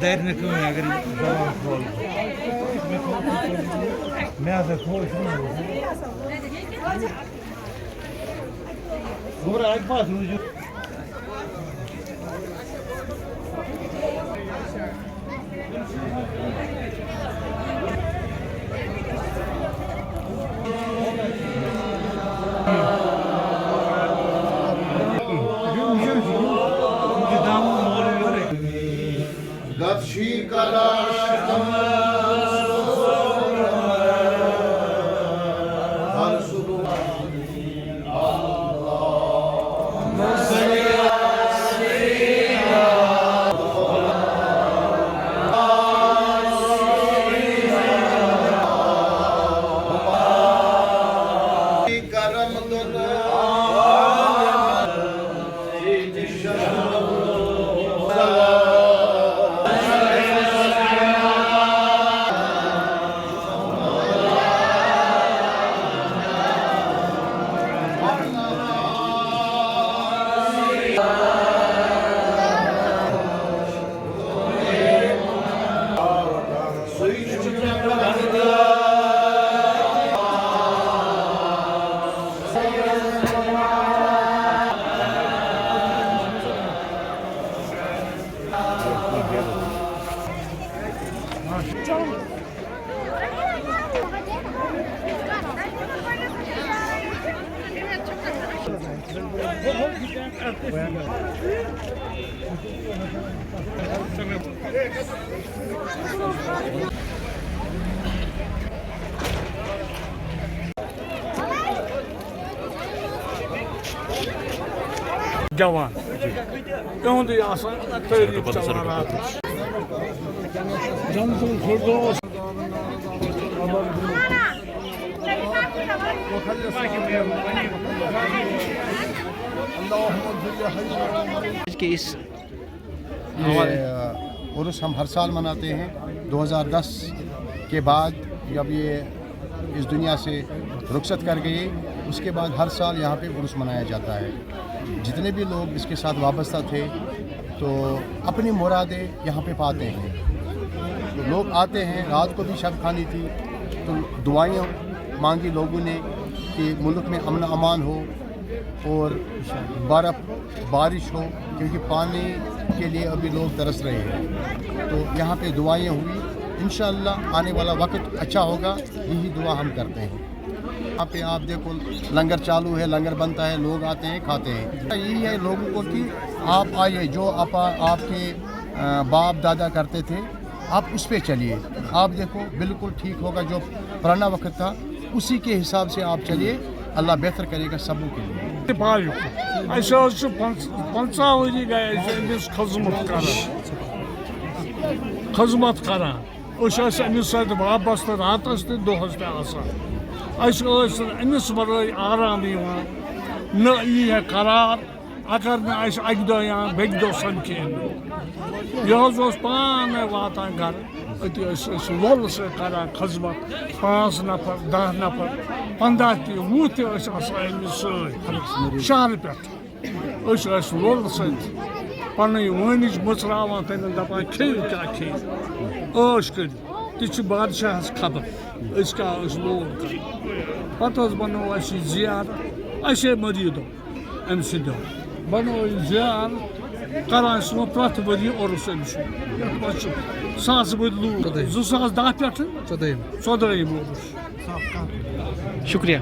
Derine kılmıyor agar zaman kol. Meaza kol şunu. Bora ay pas ruju. Cavan. Onu diyorsan söyleyip çalar. Cansın kurdu olsun. उर्स हम हर साल मनाते हैं। 2010 के बाद जब ये इस दुनिया से रुखसत कर गए उसके बाद हर साल यहाँ पे उर्स मनाया जाता है। जितने भी लोग इसके साथ वाबस्ता थे तो अपनी मुरादें यहाँ पे पाते हैं। तो लोग आते हैं, रात को भी शब खानी थी तो दुआएं मांगी लोगों ने कि मुल्क में अमन अमान हो और बारिश हो, क्योंकि पानी के लिए अभी लोग तरस रहे हैं। तो यहाँ पे दुआएं हुई, इंशाअल्लाह आने वाला वक्त अच्छा होगा, यही दुआ हम करते हैं। यहाँ पे आप देखो लंगर चालू है, लंगर बनता है, लोग आते हैं खाते हैं। यही है लोगों को कि आप आइए, जो आपके बाप दादा करते थे आप उस पे चलिए। आप देखो बिल्कुल ठीक होगा, जो पुराना वक्त था उसी के हिसाब से आप चलिए, अल्लाह बेहतर करेगा सबों के लिए। खजमत करा अमिस वाबस्त रातस तो दोहस अमिस वर आराम न यह करार अगर अक दह या बेक दह समखे यह पाने वातान घर अति लोल से करान खजमत 5 नफर 10 नफर 15 ति 20 ति शहर पे लोल सत पन वनिज मुचरावान तन दपान खेव क्या खे ऐश कर बादशाह खबर क्या लोल कर पत बनो जियार मरीदो अम सद बनो जियार करान प्रत वरी उर्स अमिस 1000 बद लूक 2010 पे 14 उर्स। शुक्रिया।